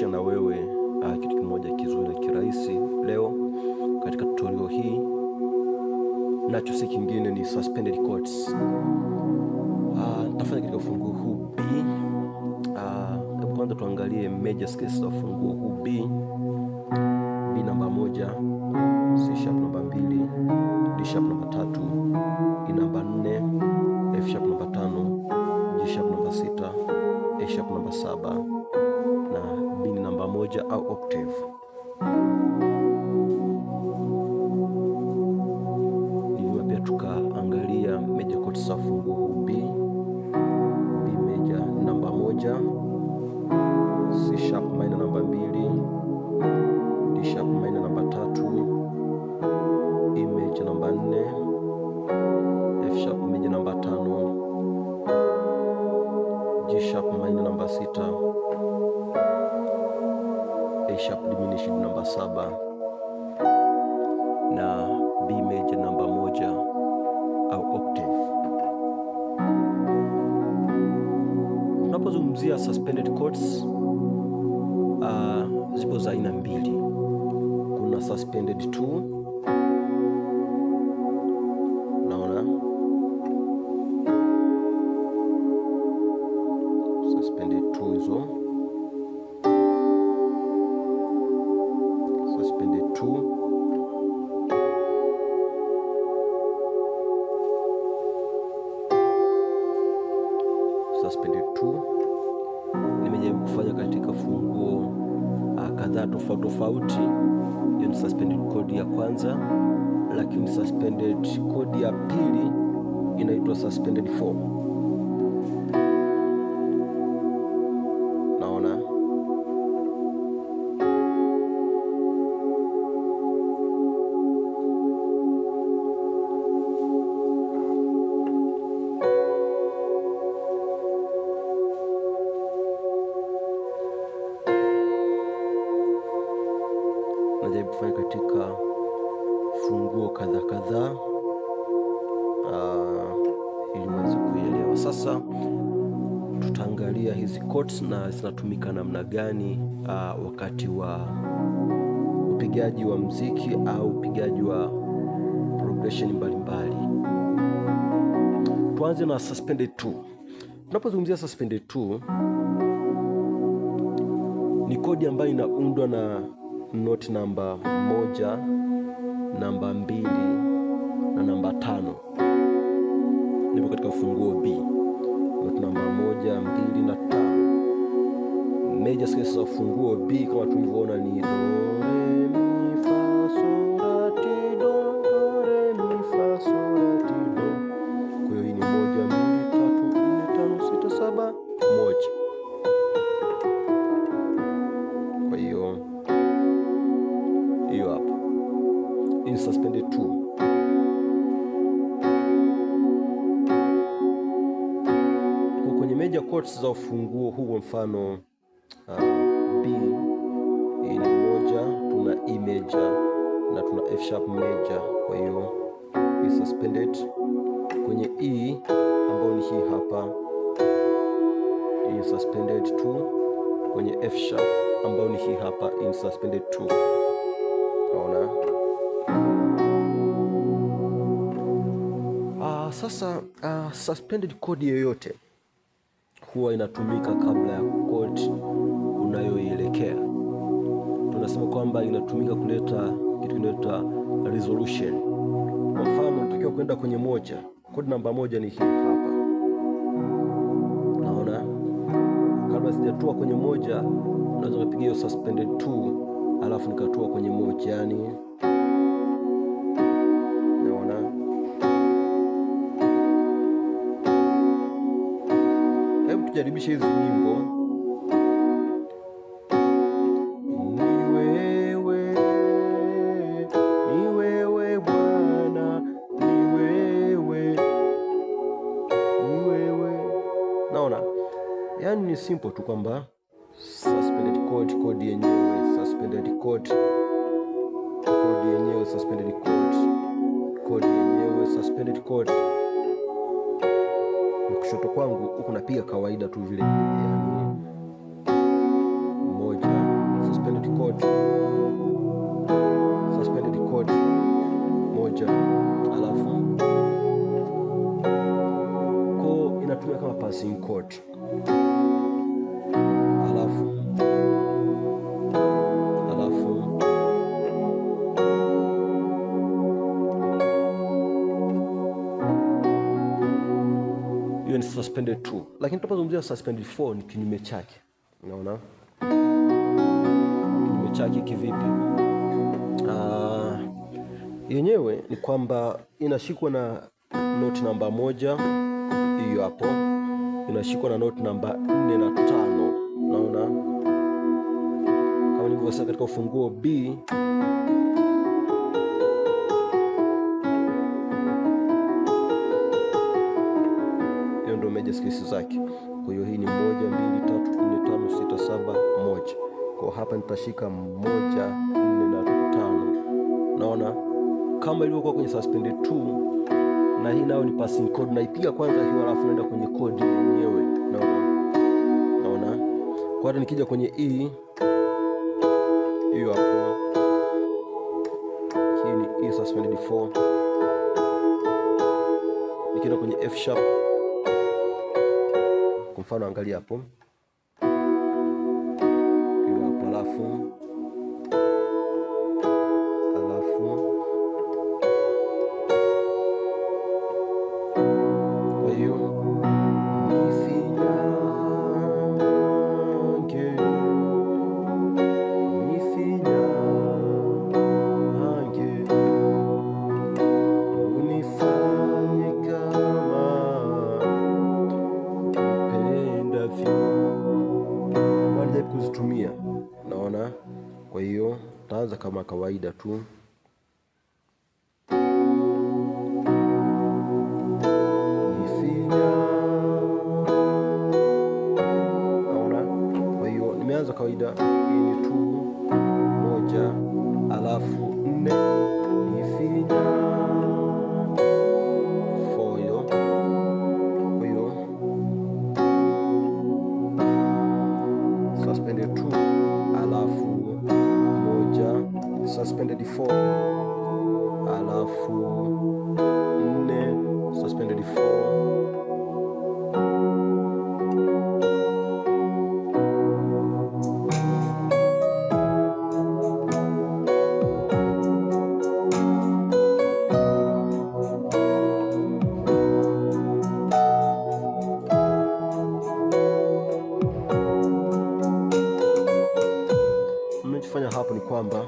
kushare na wewe kitu kimoja kizuri na kirahisi leo katika tutorial hii, nacho si kingine ni suspended chords. Nitafanya katika ufunguo huu B. Kwanza tuangalie major scales za ufunguo huu B. B namba 1, C sharp namba 2, D sharp namba 3, E namba 4, F sharp namba 5, G sharp namba 6, A sharp namba 7 na B ni namba 1 au octave. Ndivyo pia tukaangalia major chords za ufunguo huu B. B major namba 1, C sharp minor namba 2, D sharp minor namba 3, E major namba 4, F sharp major namba 5, G sharp minor namba 6, A sharp diminished namba 7 na B major namba 1 au octave. Tunapozungumzia suspended chords, zipo za aina mbili. Kuna suspended 2, naona suspended 2 hizo, suspended 2, suspended 2 nimejaribu kufanya katika funguo kadhaa tofauti. Hiyo ni suspended chord ya kwanza, lakini suspended chord ya pili inaitwa suspended 4. Naona najaribu kufanya katika funguo kadhaa ili uweze kuelewa. Sasa tutaangalia hizi chords na zinatumika namna gani wakati wa upigaji wa muziki au upigaji wa progression mbalimbali. Tuanze na suspended 2. Tunapozungumzia suspended 2, ni kodi ambayo inaundwa na noti namba 1, namba 2 na namba 5. Nipo katika ufunguo B. Noti namba 1, 2 na 5. Major scales za ufunguo B kama tulivyoona ni do, re, mi, fa, sol, la, ti, do, do, re, mi, fa, sol, la, ti, do. Kwa hiyo hii ni 1, 2, 3, 4, 5, 6, 7, 1. Kwa hiyo hiyo hapo in suspended 2. Kwa kwenye major chords za ufunguo huu, mfano B hii ni 1, tuna E major na tuna F sharp major. Kwa hiyo hii suspended kwenye E ambayo ni hii hapa, hii suspended 2 kwenye F sharp ambayo ni hii hapa in suspended 2. Naona sasa suspended chord yoyote huwa inatumika kabla ya chord unayoielekea. Tunasema kwamba inatumika kuleta kitu kinaitwa resolution. Kwa mfano, natakiwa kwenda kwenye 1, chord namba 1 ni hii hapa. Naona kabla sijatua kwenye 1, naweza kupiga hiyo suspended 2 alafu nikatua kwenye 1, yani naona. Hebu tujaribishe hizi nyimbo. Ni wewe Bwana, ni wewe. Naona yani ni simple tu kwamba suspended chord, chord yenyewe, suspended chord, chord yenyewe, suspended chord, chord yenyewe, suspended chord. Na kushoto kwangu huku napiga kawaida tu vile vile, yani 1 chord, suspended chord moja, alafu ko inatumia kama passing chord, alafu hiyo ni suspended 2, lakini tunapozungumzia suspended 4 ni kinyume chake. Unaona kinyume chake kivipi? Yenyewe ni kwamba inashikwa na note namba 1, hiyo hapo inashikwa na note namba 4 na 5. Unaona kama nilivyosema katika ufunguo B, hiyo ndio major scales zake. Kwa hiyo hii ni 1 2 3 4 5 6 7 1. Kwa hapa nitashika 1 4 na 5. Naona kama ilivyokuwa kwenye suspended 2, na hii nayo ni passing chord, naipiga kwanza hiyo, alafu naenda kwenye chord yenyewe. Naona kwa hata nikija kwenye E, hiyo hapo, hii ni E suspended 4. Nikienda kwenye F sharp, kwa mfano angalia hapo, hiyo hapo, alafu kwa hiyo unifanye kama upendavyo, wajaribu kuzitumia. Naona kwa hiyo taanza kama kawaida tu. Nimeanza kawaida, hii ni 2 1, alafu 4 nifinya 4 hiyo. Kwa hiyo suspended 2, alafu 1 suspended 4, alafu 4 suspended 4. Fanya hapo ni kwamba